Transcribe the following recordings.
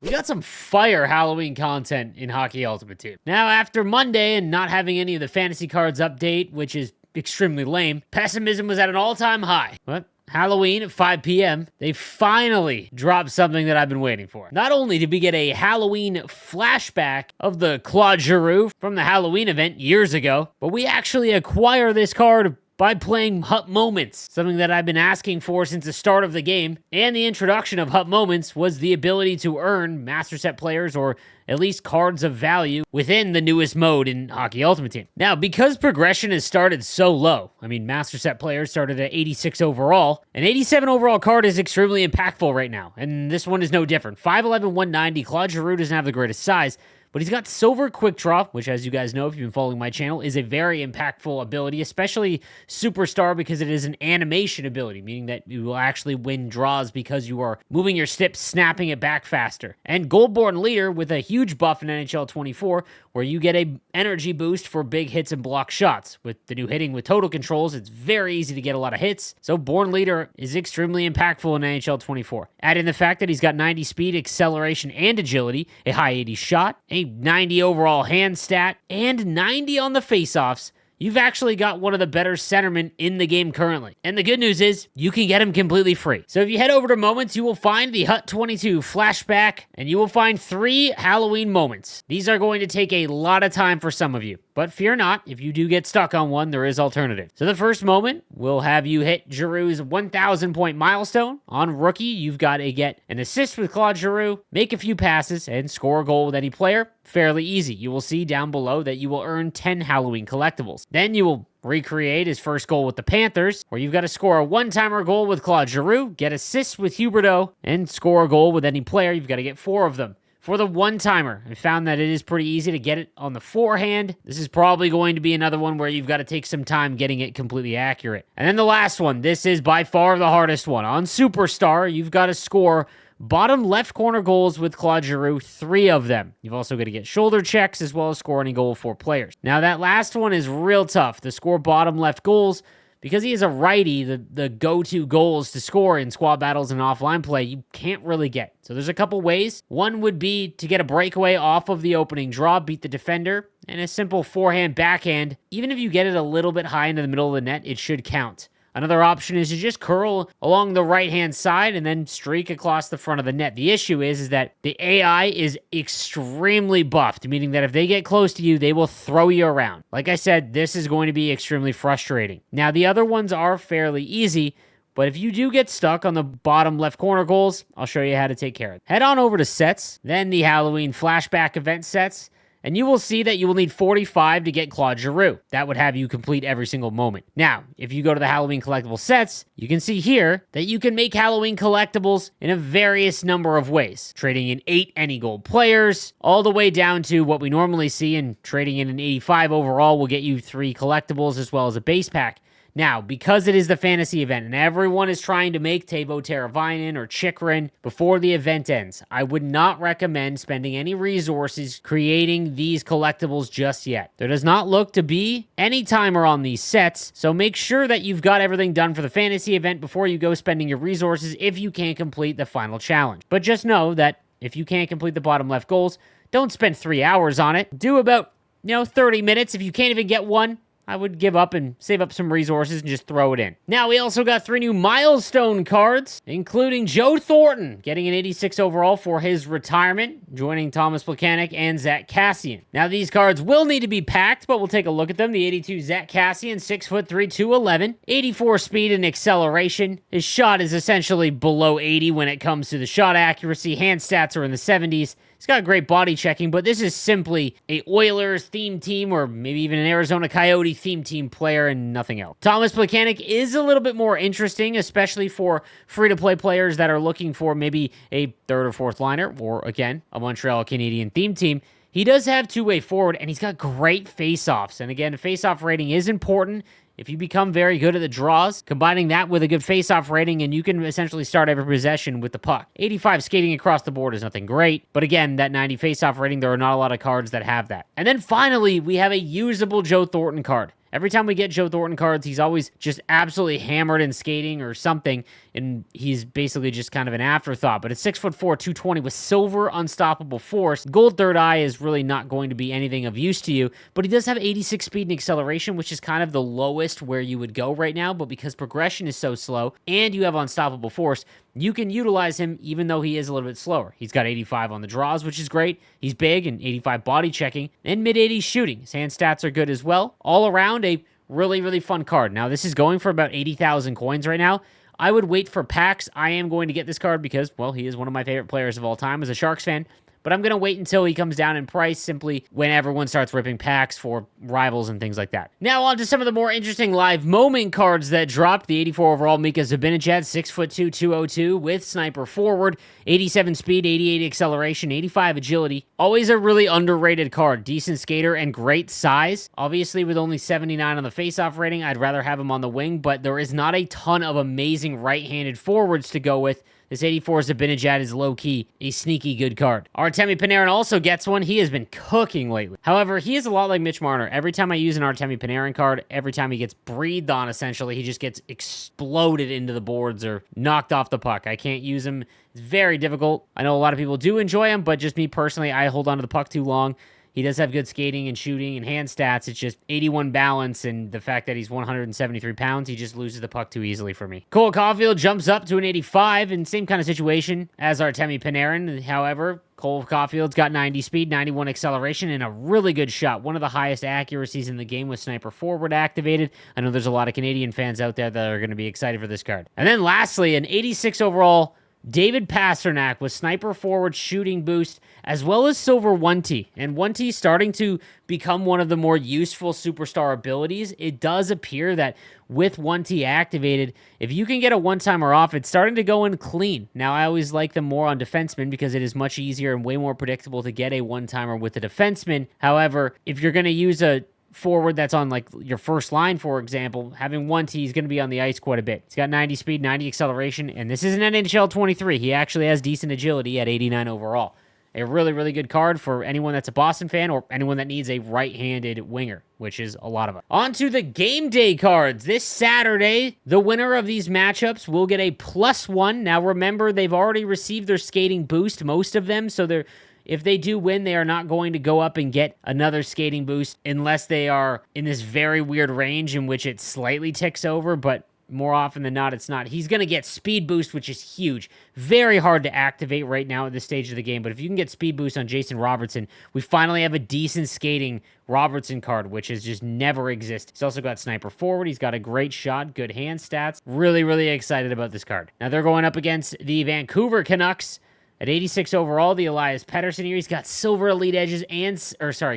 We got some fire Halloween content in Hockey Ultimate Team. Now, after Monday and not having any of the fantasy cards update, which is extremely lame, pessimism was at an all-time high. But Halloween at 5 p.m., they finally dropped something that I've been waiting for. Not only did we get a Halloween flashback of the Claude Giroux from the Halloween event years ago, but we actually acquire this card by playing HUT Moments, something that I've been asking for since the start of the game. And the introduction of HUT Moments was the ability to earn Master Set players, or at least cards of value, within the newest mode in Hockey Ultimate Team. Now, because progression has started so low, I mean, Master Set players started at 86 overall, an 87 overall card is extremely impactful right now, and this one is no different. 5'11", 190, Claude Giroux doesn't have the greatest size, but he's got Silver Quick Draw, which, as you guys know if you've been following my channel, is a very impactful ability, especially Superstar, because it is an animation ability, meaning that you will actually win draws because you are moving your stick, snapping it back faster. And Goldborn Leader with a huge buff in NHL 24, where you get a energy boost for big hits and block shots. With the new hitting with total controls, it's very easy to get a lot of hits, so Born Leader is extremely impactful in NHL 24. Add in the fact that he's got 90 speed, acceleration, and agility, a high 80 shot, a 90 overall hand stat, and 90 on the faceoffs. You've actually got one of the better centermen in the game currently. And the good news is, you can get him completely free. So if you head over to Moments, you will find the HUT 22 flashback, and you will find 3 Halloween moments. These are going to take a lot of time for some of you, but fear not, if you do get stuck on one, there is alternative. So the first moment will have you hit Giroux's 1,000 point milestone. On rookie, you've got to get an assist with Claude Giroux, make a few passes, and score a goal with any player. Fairly easy. You will see down below that you will earn 10 Halloween collectibles. Then you will recreate his first goal with the Panthers, where you've got to score a one-timer goal with Claude Giroux, get assists with Huberdeau, and score a goal with any player. You've got to get 4 of them. For the one-timer, I found that it is pretty easy to get it on the forehand. This is probably going to be another one where you've got to take some time getting it completely accurate. And then the last one, this is by far the hardest one. On Superstar, you've got to score bottom left corner goals with Claude Giroux, 3 of them. You've also got to get shoulder checks as well as score any goal for players. Now that last one is real tough to score bottom left goals, because he is a righty. The go-to goals to score in squad battles and offline play, you can't really get. So there's a couple ways. One would be to get a breakaway off of the opening draw, beat the defender, and a simple forehand backhand. Even if you get it a little bit high into the middle of the net, it should count. Another option is to just curl along the right-hand side and then streak across the front of the net. The issue is that the AI is extremely buffed, meaning that if they get close to you, they will throw you around. Like I said, this is going to be extremely frustrating. Now, the other ones are fairly easy, but if you do get stuck on the bottom left corner goals, I'll show you how to take care of it. Head on over to Sets, then the Halloween Flashback Event Sets, and you will see that you will need 45 to get Claude Giroux. That would have you complete every single moment. Now, if you go to the Halloween Collectible Sets, you can see here that you can make Halloween collectibles in a various number of ways. Trading in 8 any gold players, all the way down to what we normally see, and trading in an 85 overall will get you 3 collectibles as well as a base pack. Now, because it is the fantasy event and everyone is trying to make Teuvo Teravainen or Chychrun before the event ends, I would not recommend spending any resources creating these collectibles just yet. There does not look to be any timer on these sets, so make sure that you've got everything done for the fantasy event before you go spending your resources if you can't complete the final challenge. But just know that if you can't complete the bottom left goals, don't spend 3 hours on it. Do about, 30 minutes. If you can't even get one, I would give up and save up some resources and just throw it in. Now, we also got 3 new Milestone cards, including Joe Thornton getting an 86 overall for his retirement, joining Thomas Plekanec and Zach Kassian. Now, these cards will need to be packed, but we'll take a look at them. The 82 Zach Kassian, 6'3", 211, 84 speed and acceleration. His shot is essentially below 80 when it comes to the shot accuracy. Hand stats are in the 70s. He's got great body checking, but this is simply a Oilers theme team or maybe even an Arizona Coyote theme team player and nothing else. Thomas Plekanec is a little bit more interesting, especially for free-to-play players that are looking for maybe a third or fourth liner or, again, a Montreal Canadian theme team. He does have two-way forward, and he's got great face-offs. And again, face-off rating is important. If you become very good at the draws, combining that with a good face-off rating, and you can essentially start every possession with the puck. 85 skating across the board is nothing great, but again, that 90 face-off rating, there are not a lot of cards that have that. And then finally, we have a usable Joe Thornton card. Every time we get Joe Thornton cards, he's always just absolutely hammered in skating or something, and he's basically just kind of an afterthought. But at 6'4", 220 with silver unstoppable force, gold third eye is really not going to be anything of use to you, but he does have 86 speed and acceleration, which is kind of the lowest where you would go right now, but because progression is so slow and you have unstoppable force, you can utilize him even though he is a little bit slower. He's got 85 on the draws, which is great. He's big and 85 body checking and mid-80s shooting. His hand stats are good as well. All around a really, really fun card. Now, this is going for about 80,000 coins right now. I would wait for packs. I am going to get this card because, well, he is one of my favorite players of all time as a Sharks fan. But I'm going to wait until he comes down in price simply when everyone starts ripping packs for rivals and things like that. Now on to some of the more interesting live moment cards that dropped. The 84 overall Mika Zibanejad, 6'2", 202 with sniper forward, 87 speed, 88 acceleration, 85 agility. Always a really underrated card. Decent skater and great size. Obviously with only 79 on the faceoff rating, I'd rather have him on the wing, but there is not a ton of amazing right-handed forwards to go with. This 84 Zibanejad is low-key a sneaky good card. Artemi Panarin also gets one. He has been cooking lately. However, he is a lot like Mitch Marner. Every time I use an Artemi Panarin card, every time he gets breathed on, essentially, he just gets exploded into the boards or knocked off the puck. I can't use him. It's very difficult. I know a lot of people do enjoy him, but just me personally, I hold on to the puck too long. He does have good skating and shooting and hand stats. It's just 81 balance, and the fact that he's 173 pounds, he just loses the puck too easily for me. Cole Caulfield jumps up to an 85, and same kind of situation as Artemi Panarin. However, Cole Caulfield's got 90 speed, 91 acceleration, and a really good shot. One of the highest accuracies in the game with sniper forward activated. I know there's a lot of Canadian fans out there that are going to be excited for this card. And then lastly, an 86 overall David Pastrnak with sniper forward shooting boost, as well as silver 1T. And 1T starting to become one of the more useful superstar abilities. It does appear that with 1T activated, if you can get a one-timer off, it's starting to go in clean. Now, I always like them more on defensemen because it is much easier and way more predictable to get a one-timer with a defenseman. However, if you're going to use a forward that's on like your first line, for example, having 1T is going to be on the ice quite a bit. He's got 90 speed, 90 acceleration, and this is an NHL 23. He actually has decent agility at 89 overall. A really, really good card for anyone that's a Boston fan or anyone that needs a right-handed winger, which is a lot of them. On to the game day cards. This Saturday, the winner of these matchups will get a +1. Now remember, they've already received their skating boost, most of them, so if they do win, they are not going to go up and get another skating boost unless they are in this very weird range in which it slightly ticks over, but more often than not, it's not. He's going to get speed boost, which is huge. Very hard to activate right now at this stage of the game, but if you can get speed boost on Jason Robertson, we finally have a decent skating Robertson card, which has just never existed. He's also got sniper forward. He's got a great shot, good hand stats. Really, really excited about this card. Now, they're going up against the Vancouver Canucks. At 86 overall, the Elias Pettersson here. He's got silver elite edges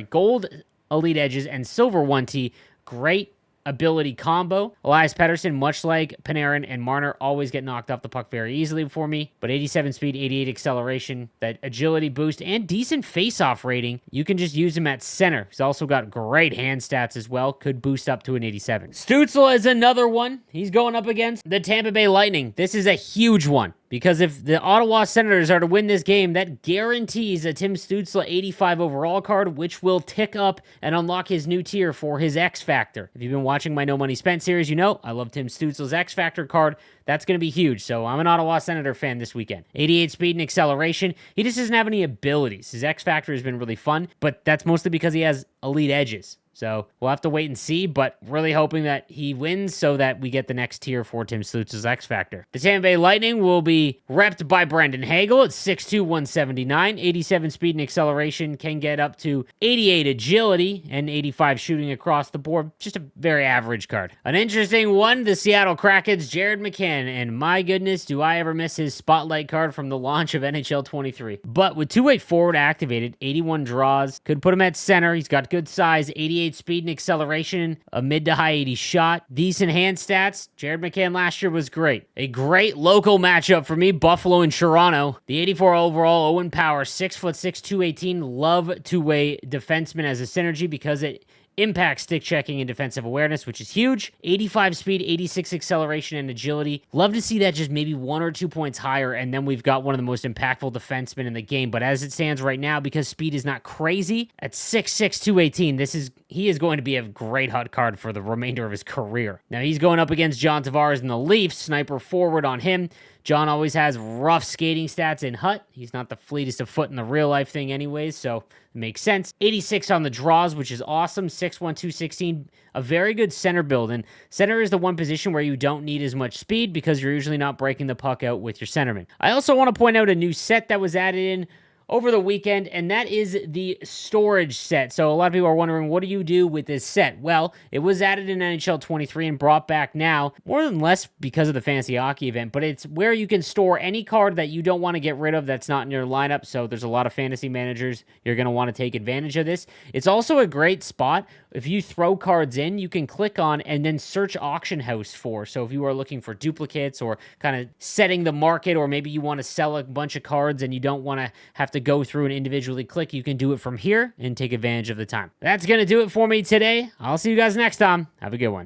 gold elite edges and silver 1T. Great ability combo. Elias Pettersson, much like Panarin and Marner, always get knocked off the puck very easily for me. But 87 speed, 88 acceleration, that agility boost, and decent face-off rating. You can just use him at center. He's also got great hand stats as well. Could boost up to an 87. Stützle is another one. He's going up against the Tampa Bay Lightning. This is a huge one, because if the Ottawa Senators are to win this game, that guarantees a Tim Stützle 85 overall card, which will tick up and unlock his new tier for his X Factor. If you've been watching my No Money Spent series, you know I love Tim Stützle's X Factor card. That's going to be huge, so I'm an Ottawa Senator fan this weekend. 88 speed and acceleration. He just doesn't have any abilities. His X Factor has been really fun, but that's mostly because he has elite edges. So we'll have to wait and see, but really hoping that he wins so that we get the next tier for Tim Stützle's X Factor. The Tampa Bay Lightning will be repped by Brandon Hagel at 6'2", 179, 87 speed and acceleration, can get up to 88 agility and 85 shooting across the board. Just a very average card. An interesting one, the Seattle Kraken's Jared McCann, and my goodness, do I ever miss his spotlight card from the launch of NHL 23. But with two-way forward activated, 81 draws, could put him at center. He's got good size, 88 speed and acceleration, a mid to high 80 shot, decent hand stats. Jared McCann last year was great. A great local matchup for me, Buffalo and Toronto. The 84 overall Owen Power, 6'6", 218. Love two-way defenseman as a synergy because it impacts stick checking and defensive awareness, which is huge. 85 speed, 86 acceleration and agility. Love to see that just maybe 1 or 2 points higher, and then we've got one of the most impactful defensemen in the game. But as it stands right now, because speed is not crazy, at 6'6", 218, this is he is going to be a great HUT card for the remainder of his career. Now, he's going up against John Tavares in the Leafs, sniper forward on him. John always has rough skating stats in HUT. He's not the fleetest of foot in the real life thing anyways, so it makes sense. 86 on the draws, which is awesome. 6'1", 216, a very good center build. And center is the one position where you don't need as much speed because you're usually not breaking the puck out with your centerman. I also want to point out a new set that was added in over the weekend, and that is the storage set. So a lot of people are wondering, what do you do with this set? Well, it was added in NHL 23 and brought back now, more than less because of the Fantasy Hockey event, but it's where you can store any card that you don't want to get rid of that's not in your lineup. So there's a lot of fantasy managers. You're going to want to take advantage of this. It's also a great spot. If you throw cards in, you can click on and then search auction house for. So if you are looking for duplicates or kind of setting the market, or maybe you want to sell a bunch of cards and you don't want to have to go through and individually click, you can do it from here and take advantage of the time. That's going to do it for me today. I'll see you guys next time. Have a good one.